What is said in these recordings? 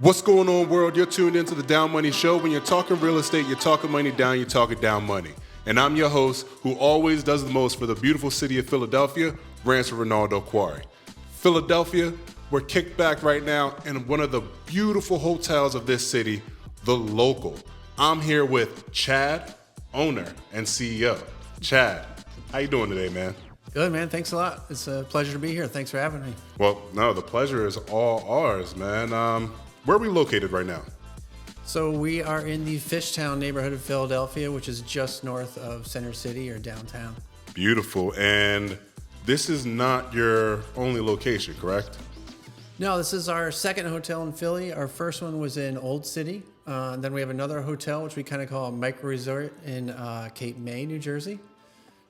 What's going on, world? You're tuned into the Down Money Show. When you're talking real estate, you're talking money down, you're talking down money. And I'm your host, who always does the most for the beautiful city of Philadelphia, Ransford Renaldo Quarry. Philadelphia, we're kicked back right now in one of the beautiful hotels of this city, the Lokal. I'm here with Chad, owner and CEO. Chad, how you doing today, man? Good, man. Thanks a lot. It's a pleasure to be here. Thanks for having me. Well, no, the pleasure is all ours, man. Where are we located right now? So we are in the Fishtown neighborhood of Philadelphia, which is just north of Center City or downtown. Beautiful. And this is not your only location, correct? No, this is our second hotel in Philly. Our first one was in Old City. Then we have another hotel, which we kind of call a micro resort in Cape May, New Jersey.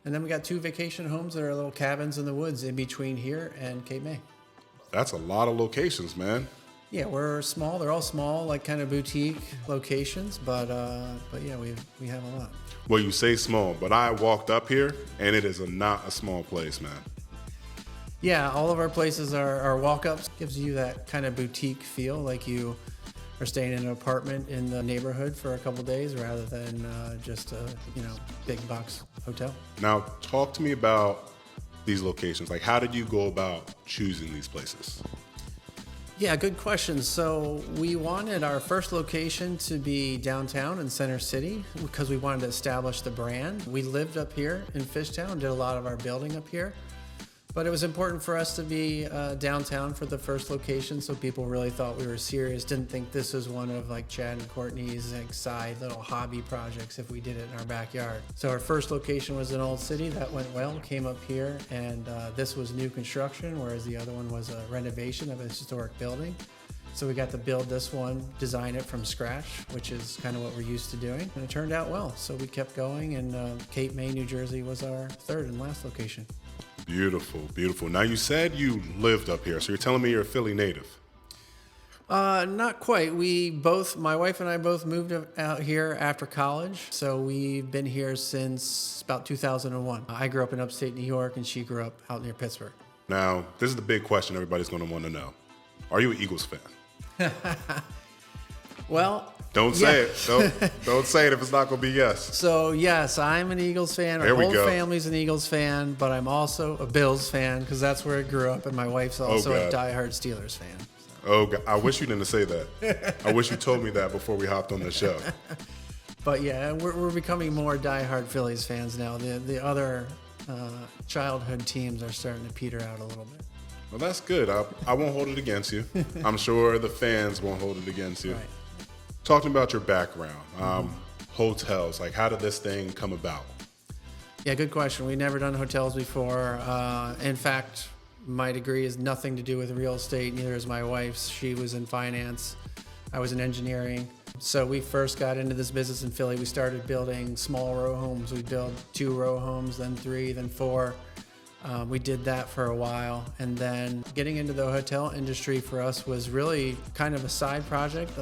And then we got two vacation homes that are little cabins in the woods in between here and Cape May. That's a lot of locations, man. Yeah, we're small. They're all small, like kind of boutique locations, but yeah, we have a lot. Well, you say small, but I walked up here, and it is not a small place, man. Yeah, all of our places are walk-ups. Gives you that kind of boutique feel, like you are staying in an apartment in the neighborhood for a couple days rather than just a big box hotel. Now, talk to me about these locations. Like, how did you go about choosing these places? Yeah, good question. So we wanted our first location to be downtown in Center City because we wanted to establish the brand. We lived up here in Fishtown, did a lot of our building up here. But it was important for us to be downtown for the first location, so people really thought we were serious. Didn't think this was one of like Chad and Courtney's like side little hobby projects if we did it in our backyard. So our first location was in Old City. That went well. Came up here, and this was new construction, whereas the other one was a renovation of a historic building. So we got to build this one, design it from scratch, which is kind of what we're used to doing, and it turned out well. So we kept going, and Cape May, New Jersey was our third and last location. Beautiful, beautiful. Now, you said you lived up here, so you're telling me you're a Philly native? Not quite. My wife and I both moved out here after college, so we've been here since about 2001. I grew up in upstate New York, and she grew up out near Pittsburgh. Now, this is the big question everybody's going to want to know. Are you an Eagles fan? Well, don't say it. Don't say it if it's not going to be yes. So, yes, I'm an Eagles fan. There Our we whole go. family's an Eagles fan, but I'm also a Bills fan because that's where I grew up, and my wife's also a diehard Steelers fan. Oh, God. I wish you didn't say that. I wish you told me that before we hopped on the show. But, yeah, we're becoming more diehard Phillies fans now. The other childhood teams are starting to peter out a little bit. Well, that's good. I won't hold it against you. I'm sure the fans won't hold it against you. Right. Talking about your background, hotels, like how did this thing come about? Yeah, good question. We've never done hotels before. In fact, my degree has nothing to do with real estate. Neither is my wife's. She was in finance. I was in engineering. So we first got into this business in Philly. We started building small row homes. We built 2 row homes, then 3, then 4. We did that for a while, and then getting into the hotel industry for us was really kind of a side project,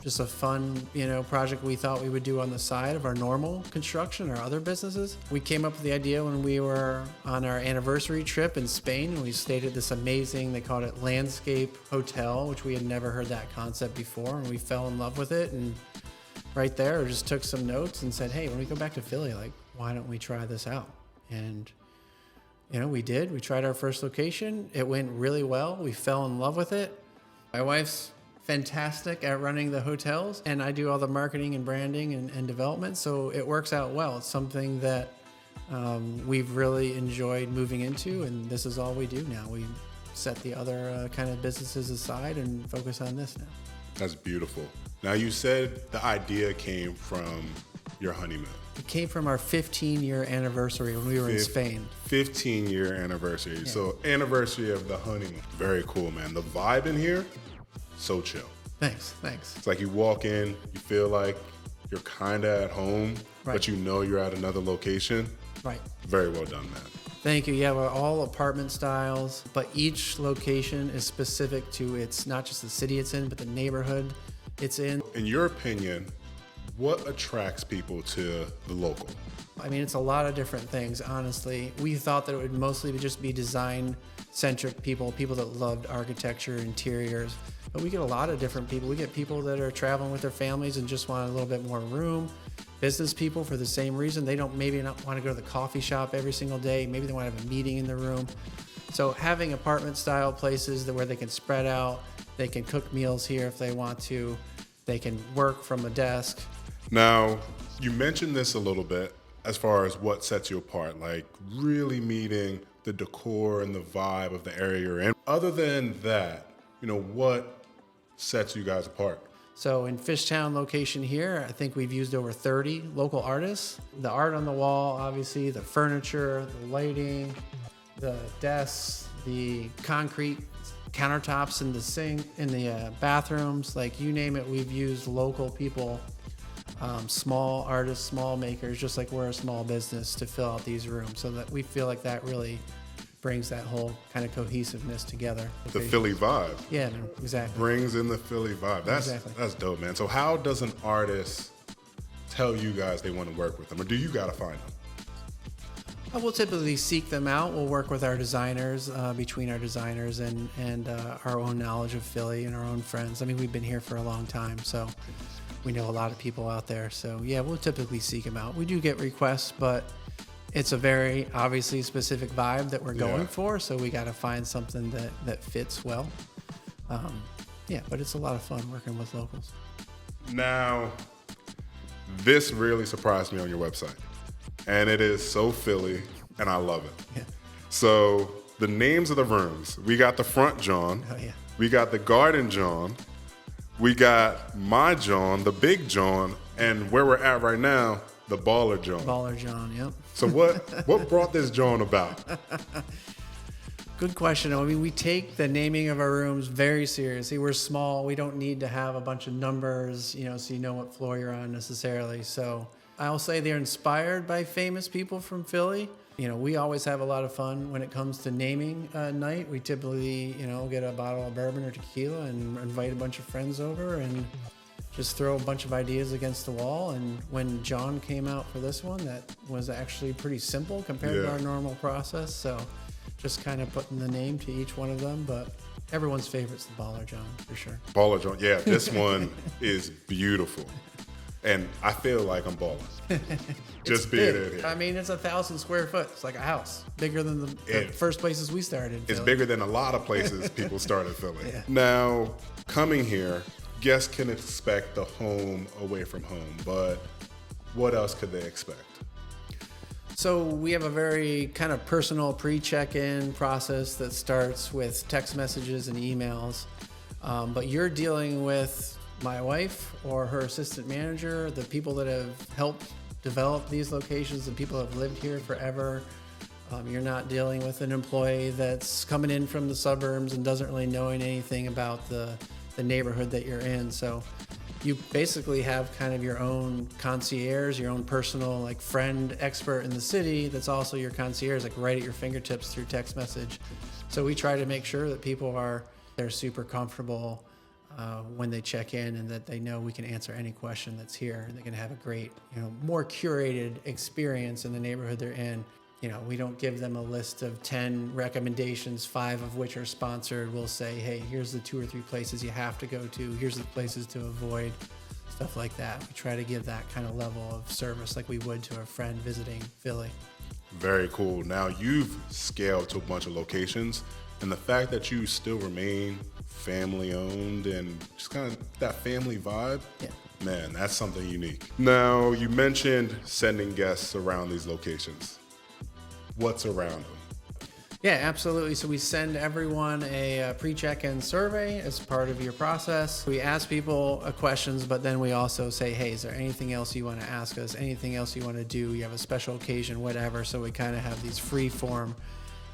just a fun, project we thought we would do on the side of our normal construction or other businesses. We came up with the idea when we were on our anniversary trip in Spain, and we stayed at this amazing, they called it landscape hotel, which we had never heard that concept before, and we fell in love with it. And right there, just took some notes and said, hey, when we go back to Philly, like, why don't we try this out? And we did. We tried our first location. It went really well. We fell in love with it. My wife's fantastic at running the hotels, and I do all the marketing and branding and development, so it works out well. It's something that we've really enjoyed moving into, and this is all we do now. We set the other kind of businesses aside and focus on this now. That's beautiful. Now, you said the idea came from your honeymoon. It came from our 15-year anniversary when we were in Spain. 15-year anniversary. Yeah. So, anniversary of the honeymoon. Very cool, man. The vibe in here, so chill. Thanks. It's like you walk in, you feel like you're kind of at home, Right. but you're at another location. Right. Very well done, man. Thank you. Yeah, we're all apartment styles, but each location is specific to it's not just the city it's in, but the neighborhood it's in. In your opinion, what attracts people to the Lokal? I mean, it's a lot of different things, honestly. We thought that it would mostly just be design-centric people that loved architecture, interiors. But we get a lot of different people. We get people that are traveling with their families and just want a little bit more room. Business people for the same reason. They don't maybe not want to go to the coffee shop every single day. Maybe they want to have a meeting in the room. So having apartment style places where they can spread out, they can cook meals here if they want to, they can work from a desk. Now, you mentioned this a little bit as far as what sets you apart, like really meeting the decor and the vibe of the area you're in. Other than that, what sets you guys apart? So in Fishtown location here, I think we've used over 30 local artists. The art on the wall, obviously, the furniture, the lighting, the desks, the concrete countertops in the sink, in the bathrooms, like you name it, we've used local people, small artists, small makers, just like we're a small business, to fill out these rooms, so that we feel like that really brings that whole kind of cohesiveness together. The Philly vibe. Yeah, no, exactly. Brings in the Philly vibe. That's dope, man. So how does an artist tell you guys they want to work with them, or do you gotta find them? We'll typically seek them out. We'll work with our designers, between our designers and our own knowledge of Philly and our own friends. I mean, we've been here for a long time, so we know a lot of people out there. So yeah, we'll typically seek them out. We do get requests, but it's a very obviously specific vibe that we're going for. So we got to find something that fits well. But it's a lot of fun working with locals. Now, this really surprised me on your website. And it is so Philly, and I love it. Yeah. So the names of the rooms, we got the front John. Oh, yeah. We got the garden John. We got my John, the big John, and where we're at right now, the baller John. Baller John, yep. So what brought this John about? Good question. I mean, we take the naming of our rooms very seriously. We're small. We don't need to have a bunch of numbers, so you know what floor you're on necessarily. So I'll say they're inspired by famous people from Philly. We always have a lot of fun when it comes to naming a night. We typically, get a bottle of bourbon or tequila and invite a bunch of friends over and just throw a bunch of ideas against the wall. And when John came out for this one, that was actually pretty simple compared to our normal process. So just kind of putting the name to each one of them. But everyone's favorite's the Baller John, for sure. Baller John. Yeah, this one is beautiful. And I feel like I'm balling. Just being in here. I mean, it's 1,000 square foot. It's like a house. Bigger than the first places we started. It's bigger than a lot of places people started filming. Yeah. Now, coming here, guests can expect the home away from home, but what else could they expect? So we have a very kind of personal pre-check-in process that starts with text messages and emails. But you're dealing with my wife or her assistant manager, the people that have helped develop these locations, the people that have lived here forever. You're not dealing with an employee that's coming in from the suburbs and doesn't really know anything about the neighborhood that you're in. So you basically have kind of your own concierge, your own personal friend expert in the city that's also your concierge, right at your fingertips through text message. So we try to make sure that they're super comfortable when they check in, and that they know we can answer any question that's here, and they can have a great, more curated experience in the neighborhood they're in. We don't give them a list of 10 recommendations, 5 of which are sponsored. We'll say, hey, here's the 2 or 3 places you have to go to. Here's the places to avoid, stuff like that. We try to give that kind of level of service like we would to a friend visiting Philly. Very cool. Now, you've scaled to a bunch of locations, and the fact that you still remain family owned and just kind of that family vibe, man, that's something unique. Now, you mentioned sending guests around these locations. What's around them? Yeah, absolutely. So we send everyone a pre-check-in survey as part of your process. We ask people questions, but then we also say, hey, is there anything else you want to ask us? Anything else you want to do? You have a special occasion, whatever. So we kind of have these free-form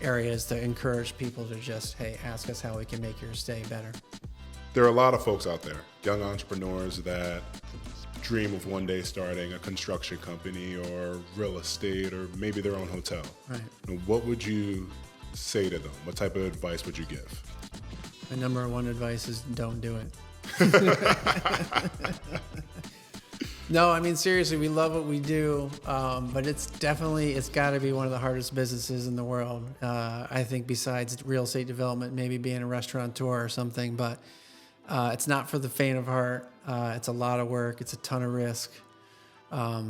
areas to encourage people to just, hey, ask us how we can make your stay better. There are a lot of folks out there, young entrepreneurs that dream of one day starting a construction company or real estate or maybe their own hotel. Right. And what would you say to them? What type of advice would you give? My number one advice is don't do it. No, I mean, seriously, we love what we do, but it's got to be one of the hardest businesses in the world. I think besides real estate development, maybe being a restaurateur or something, but It's not for the faint of heart. It's a lot of work. It's a ton of risk.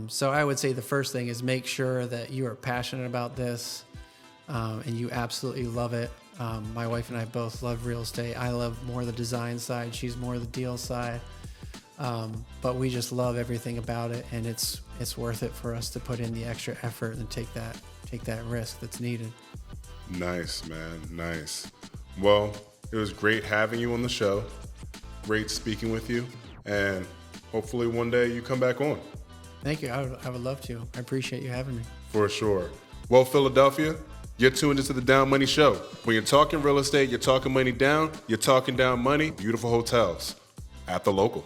So I would say the first thing is make sure that you are passionate about this and you absolutely love it. My wife and I both love real estate. I love more the design side. She's more the deal side. But we just love everything about it, and it's worth it for us to put in the extra effort and take that risk that's needed. Nice, man. Nice. Well, it was great having you on the show. Great speaking with you, and hopefully one day you come back on. Thank you. I would love to. I appreciate you having me. For sure. Well, Philadelphia, you're tuned into the Down Money Show. When you're talking real estate, you're talking money down, you're talking down money, beautiful hotels at the Local.